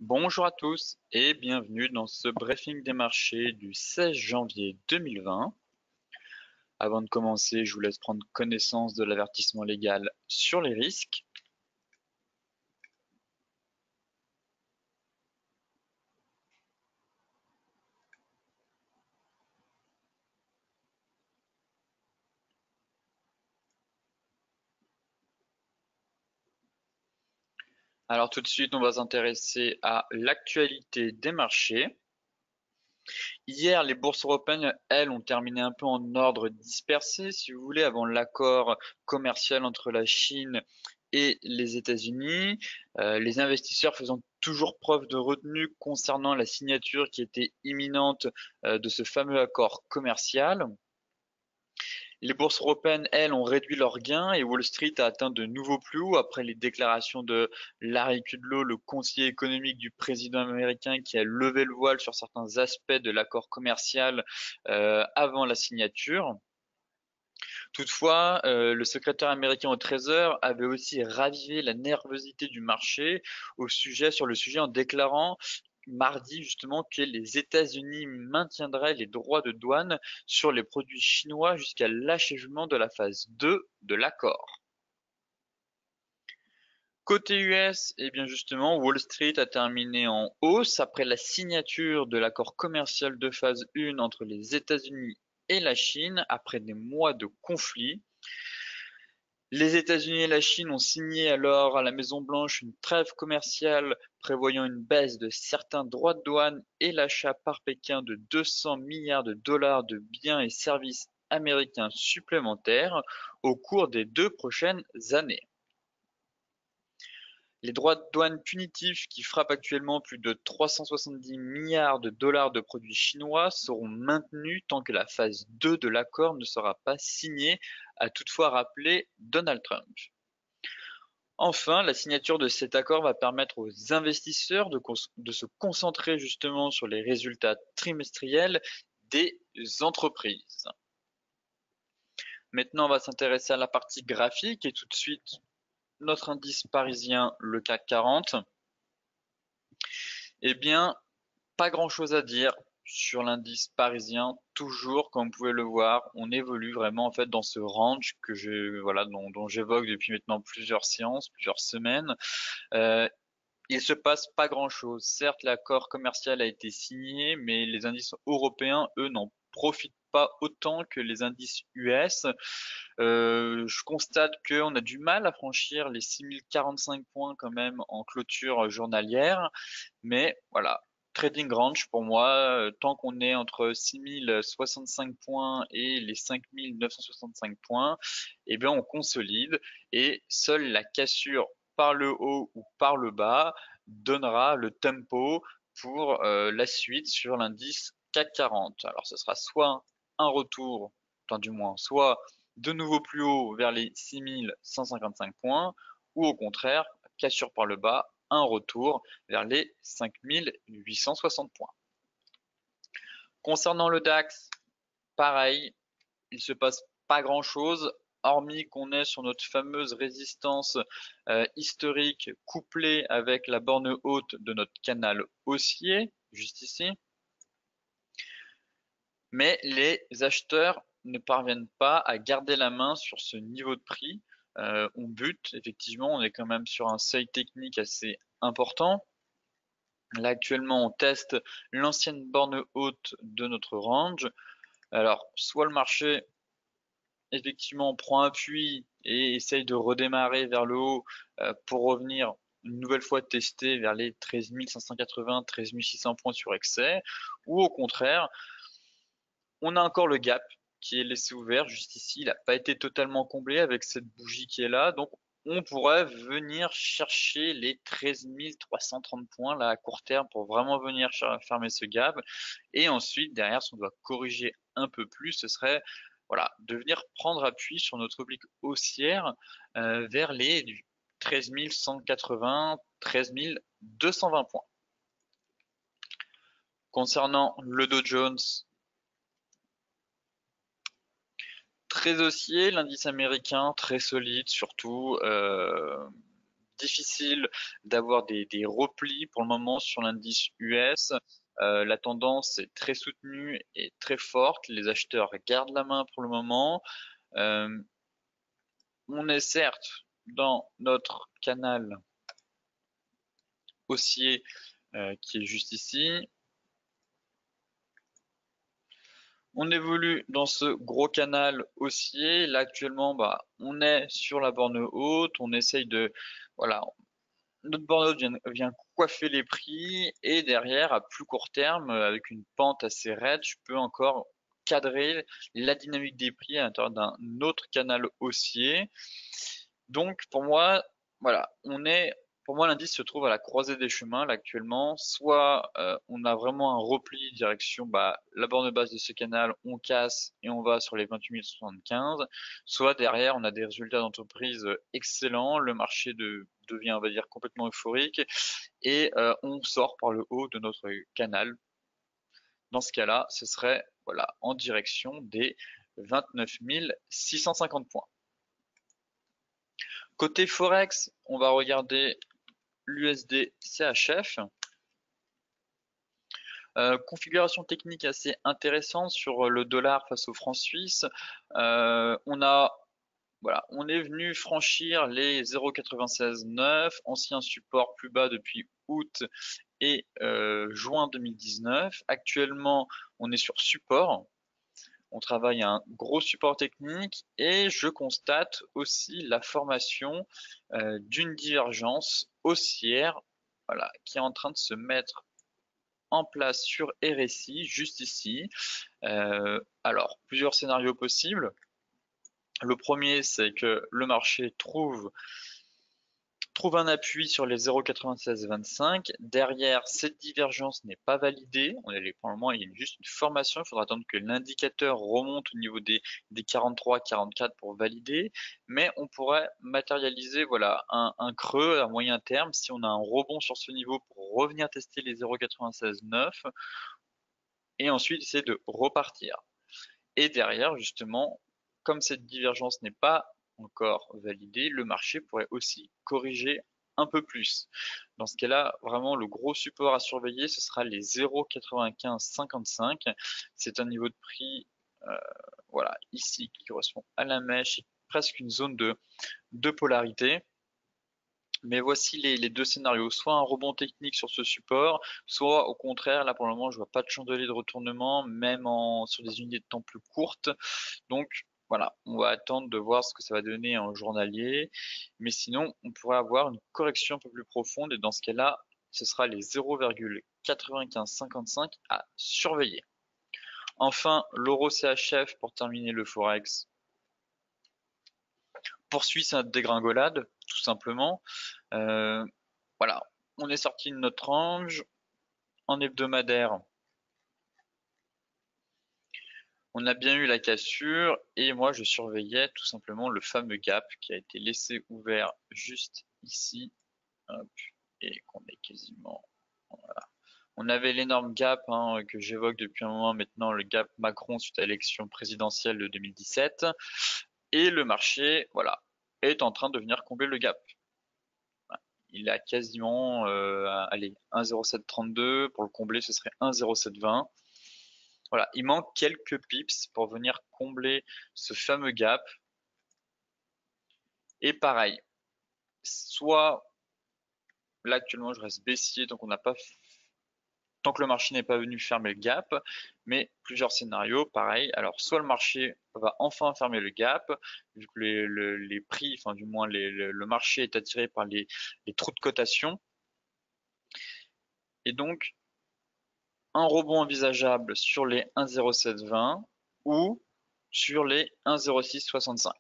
Bonjour à tous et bienvenue dans ce briefing des marchés du 16 janvier 2020. Avant de commencer, je vous laisse prendre connaissance de l'avertissement légal sur les risques. Alors tout de suite, on va s'intéresser à l'actualité des marchés. Hier, les bourses européennes, elles, ont terminé un peu en ordre dispersé, si vous voulez, avant l'accord commercial entre la Chine et les États-Unis. Les investisseurs faisant toujours preuve de retenue concernant la signature qui était imminente de ce fameux accord commercial. Les bourses européennes, elles, ont réduit leurs gains et Wall Street a atteint de nouveaux plus hauts après les déclarations de Larry Kudlow, le conseiller économique du président américain, qui a levé le voile sur certains aspects de l'accord commercial avant la signature. Toutefois, le secrétaire américain au Trésor avait aussi ravivé la nervosité du marché sur le sujet en déclarant mardi justement que les États-Unis maintiendraient les droits de douane sur les produits chinois jusqu'à l'achèvement de la phase 2 de l'accord. Côté US, eh bien justement, Wall Street a terminé en hausse après la signature de l'accord commercial de phase 1 entre les États-Unis et la Chine après des mois de conflit. Les États-Unis et la Chine ont signé alors à la Maison-Blanche une trêve commerciale prévoyant une baisse de certains droits de douane et l'achat par Pékin de 200 milliards de dollars de biens et services américains supplémentaires au cours des 2 prochaines années. Les droits de douane punitifs qui frappent actuellement plus de 370 milliards de dollars de produits chinois seront maintenus tant que la phase 2 de l'accord ne sera pas signée, a toutefois rappelé Donald Trump. Enfin, la signature de cet accord va permettre aux investisseurs de se concentrer justement sur les résultats trimestriels des entreprises. Maintenant, on va s'intéresser à la partie graphique et tout de suite notre indice parisien, le CAC 40. Eh bien, pas grand-chose à dire sur l'indice parisien. Toujours, comme vous pouvez le voir, on évolue vraiment en fait dans ce range dont j'évoque depuis maintenant plusieurs séances, plusieurs semaines. Il se passe pas grand-chose. Certes, l'accord commercial a été signé, mais les indices européens, eux, n'en profitent pas autant que les indices US. Je constate qu'on a du mal à franchir les 6045 points quand même en clôture journalière, mais voilà. Trading range pour moi, tant qu'on est entre 6065 points et les 5965 points, eh bien on consolide et seule la cassure par le haut ou par le bas donnera le tempo pour la suite sur l'indice CAC 40. Alors ce sera soit un retour, enfin du moins, soit de nouveau plus haut vers les 6155 points, ou au contraire, cassure par le bas, un retour vers les 5860 points. Concernant le DAX, pareil, il se passe pas grand chose, hormis qu'on est sur notre fameuse résistance historique couplée avec la borne haute de notre canal haussier, juste ici. Mais les acheteurs ne parviennent pas à garder la main sur ce niveau de prix. On bute, effectivement, on est quand même sur un seuil technique assez important. Là, actuellement, on teste l'ancienne borne haute de notre range. Alors, soit le marché, effectivement, prend appui et essaye de redémarrer vers le haut pour revenir une nouvelle fois tester vers les 13 580, 13 600 points sur excès, ou au contraire, on a encore le gap qui est laissé ouvert juste ici. Il n'a pas été totalement comblé avec cette bougie qui est là. Donc, on pourrait venir chercher les 13 330 points là à court terme pour vraiment venir fermer ce gap. Et ensuite, derrière, si on doit corriger un peu plus, ce serait voilà, de venir prendre appui sur notre oblique haussière vers les 13 180, 13 220 points. Concernant le Dow Jones, très haussier, l'indice américain très solide surtout, difficile d'avoir des replis pour le moment sur l'indice US. La tendance est très soutenue et très forte. Les acheteurs gardent la main pour le moment. On est certes dans notre canal haussier qui est juste ici. On évolue dans ce gros canal haussier. Là actuellement, on est sur la borne haute. On essaye de, voilà, notre borne haute vient coiffer les prix et derrière, à plus court terme, avec une pente assez raide, je peux encore cadrer la dynamique des prix à l'intérieur d'un autre canal haussier. Donc pour moi, voilà, pour moi l'indice se trouve à la croisée des chemins là actuellement. Soit on a vraiment un repli direction la borne basse de ce canal, on casse et on va sur les 28 075. Soit derrière on a des résultats d'entreprise excellents, le marché devient on va dire complètement euphorique et on sort par le haut de notre canal. Dans ce cas-là, ce serait voilà en direction des 29 650 points. Côté Forex, on va regarder l'USD CHF. Configuration technique assez intéressante sur le dollar face au franc suisse. On est venu franchir les 0,96,9, ancien support plus bas depuis août et juin 2019. Actuellement, on est sur support. On travaille à un gros support technique et je constate aussi la formation d'une divergence haussière qui est en train de se mettre en place sur RSI, juste ici. Alors, plusieurs scénarios possibles. Le premier, c'est que le marché trouve un appui sur les 0,9625. Derrière, cette divergence n'est pas validée. Pour le moment, il y a juste une formation. Il faudra attendre que l'indicateur remonte au niveau des 43, 44 pour valider. Mais on pourrait matérialiser un creux à moyen terme si on a un rebond sur ce niveau pour revenir tester les 0,96,9 et ensuite essayer de repartir. Et derrière, justement, comme cette divergence n'est pas encore validée, le marché pourrait aussi corriger un peu plus. Dans ce cas-là, vraiment, le gros support à surveiller, ce sera les 0,9555. C'est un niveau de prix, ici, qui correspond à la mèche, presque une zone de polarité. Mais voici les deux scénarios, soit un rebond technique sur ce support, soit au contraire, là pour le moment je vois pas de chandelier de retournement, même sur des unités de temps plus courtes. Donc voilà, on va attendre de voir ce que ça va donner en journalier. Mais sinon, on pourrait avoir une correction un peu plus profonde et dans ce cas-là, ce sera les 0,9555 à surveiller. Enfin, l'euro CHF pour terminer le Forex poursuit sa dégringolade, tout simplement. Voilà, on est sorti de notre range en hebdomadaire. On a bien eu la cassure et moi je surveillais tout simplement le fameux gap qui a été laissé ouvert juste ici. Hop, et qu'on est quasiment. Voilà. On avait l'énorme gap que j'évoque depuis un moment maintenant, le gap Macron suite à l'élection présidentielle de 2017. Et le marché, voilà, est en train de venir combler le gap. Il a quasiment, allez, 1,0732. Pour le combler, ce serait 1,0720. Voilà, il manque quelques pips pour venir combler ce fameux gap. Et pareil, soit là actuellement je reste baissier tant que le marché n'est pas venu fermer le gap, mais plusieurs scénarios, pareil. Alors soit le marché va enfin fermer le gap, vu que les prix, enfin du moins le marché est attiré par les trous de cotation, et donc un rebond envisageable sur les 1,0720 ou sur les 1,0665.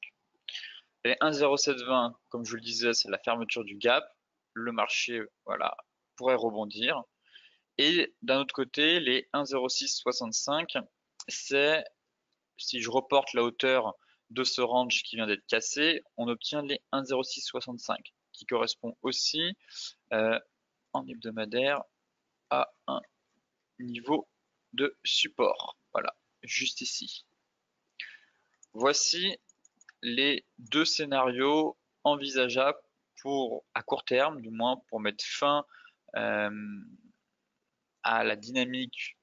Les 1,0720, comme je le disais, c'est la fermeture du gap. Le marché, voilà, pourrait rebondir. Et d'un autre côté, les 1,0665, c'est si je reporte la hauteur de ce range qui vient d'être cassé, on obtient les 1,0665, qui correspond aussi en hebdomadaire à un niveau de support. Voilà, juste ici. Voici les deux scénarios envisageables à court terme, du moins pour mettre fin euh, à la dynamique.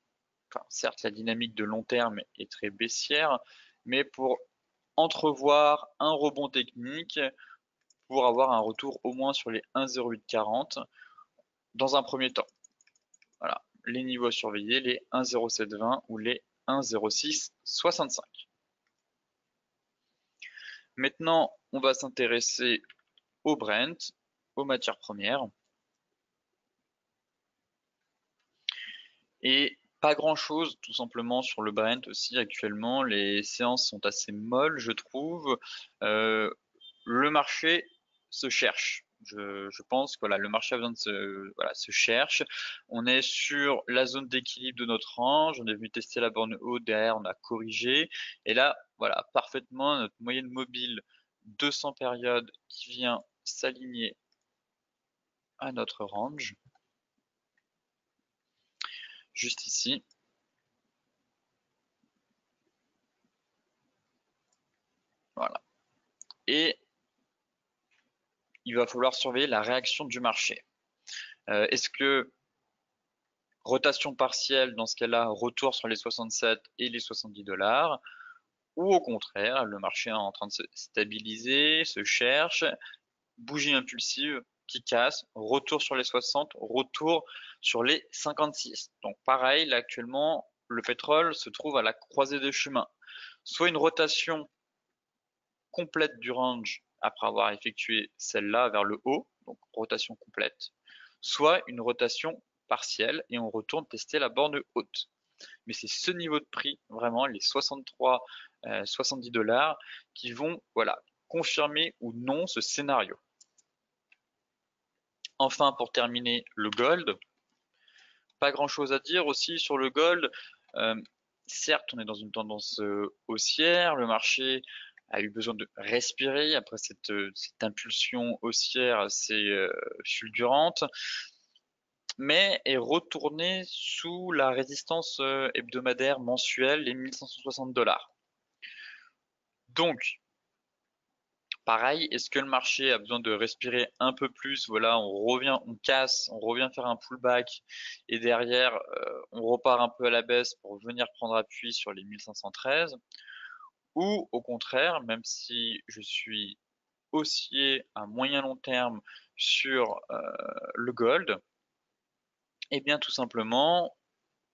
Enfin, certes, la dynamique de long terme est très baissière, mais pour entrevoir un rebond technique, pour avoir un retour au moins sur les 1,0840 dans un premier temps. Voilà, les niveaux à surveiller, les 1,0720 ou les 1,0665. Maintenant, on va s'intéresser au Brent, aux matières premières. Et pas grand-chose, tout simplement, sur le Brent aussi actuellement. Les séances sont assez molles, je trouve. Le marché se cherche. Je pense que voilà, le marché a besoin de se cherche. On est sur la zone d'équilibre de notre range. On est venu tester la borne haute, derrière on a corrigé. Et là, voilà, parfaitement notre moyenne mobile 200 périodes qui vient s'aligner à notre range, juste ici. Voilà. Et il va falloir surveiller la réaction du marché. Est-ce que rotation partielle, dans ce cas-là, retour sur les 67 et les 70 $, ou au contraire, le marché est en train de se stabiliser, se cherche, bougie impulsive qui casse, retour sur les 60, retour sur les 56. Donc pareil, là actuellement, le pétrole se trouve à la croisée des chemins. Soit une rotation complète du range après avoir effectué celle-là vers le haut, donc rotation complète, soit une rotation partielle et on retourne tester la borne haute. Mais c'est ce niveau de prix, vraiment, les 63, 70 $, qui vont voilà, confirmer ou non ce scénario. Enfin, pour terminer, le gold. Pas grand-chose à dire aussi sur le gold. Certes, on est dans une tendance haussière. Le marché a eu besoin de respirer après cette impulsion haussière assez fulgurante, mais est retourné sous la résistance hebdomadaire mensuelle, les 1560 $. Donc, pareil, est-ce que le marché a besoin de respirer un peu plus? Voilà, on revient, on casse, on revient faire un pullback et derrière, on repart un peu à la baisse pour venir prendre appui sur les 1513. Ou au contraire, même si je suis haussier à moyen long terme sur le gold, eh bien tout simplement,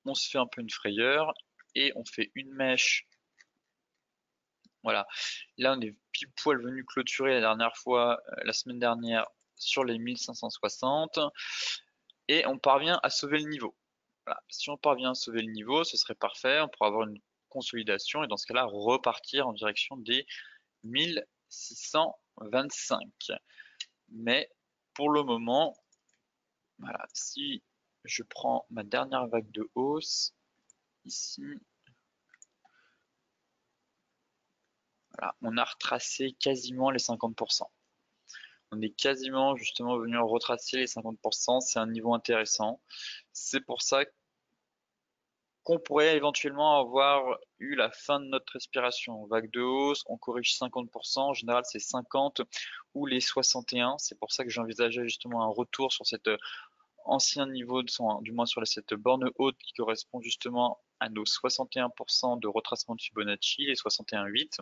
on se fait un peu une frayeur et on fait une mèche. Voilà, là on est pile poil venu clôturer la dernière fois, la semaine dernière, sur les 1560 et on parvient à sauver le niveau. Voilà. Si on parvient à sauver le niveau, ce serait parfait, on pourra avoir une consolidation et dans ce cas-là repartir en direction des 1625. Mais pour le moment, voilà, si je prends ma dernière vague de hausse ici, voilà, on a retracé quasiment les 50%. On est quasiment justement venu retracer les 50%, c'est un niveau intéressant. C'est pour ça qu'on pourrait éventuellement avoir eu la fin de notre respiration. Vague de hausse, on corrige 50%, en général c'est 50 ou les 61. C'est pour ça que j'envisageais justement un retour sur cet ancien niveau, du moins sur cette borne haute qui correspond justement à nos 61% de retracement de Fibonacci, les 61,8.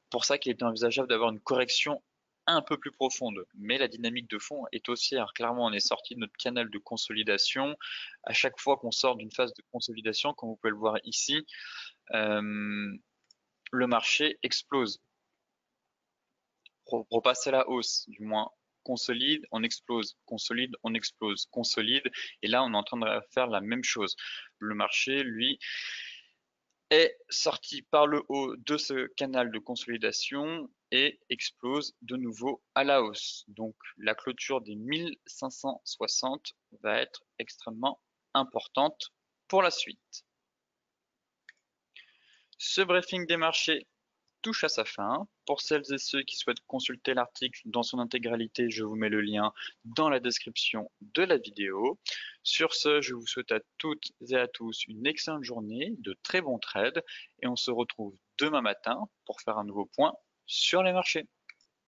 Pour ça qu'il était envisageable d'avoir une correction un peu plus profonde. Mais la dynamique de fond est haussière. Clairement, on est sorti de notre canal de consolidation. À chaque fois qu'on sort d'une phase de consolidation, comme vous pouvez le voir ici, le marché explose. Repasser la hausse, du moins consolide, on explose, consolide, on explose, consolide. Et là, on est en train de faire la même chose. Le marché, lui, est sorti par le haut de ce canal de consolidation et explose de nouveau à la hausse. Donc la clôture des 1560 va être extrêmement importante pour la suite. Ce briefing des marchés touche à sa fin. Pour celles et ceux qui souhaitent consulter l'article dans son intégralité, je vous mets le lien dans la description de la vidéo. Sur ce, je vous souhaite à toutes et à tous une excellente journée, de très bons trades et on se retrouve demain matin pour faire un nouveau point sur les marchés.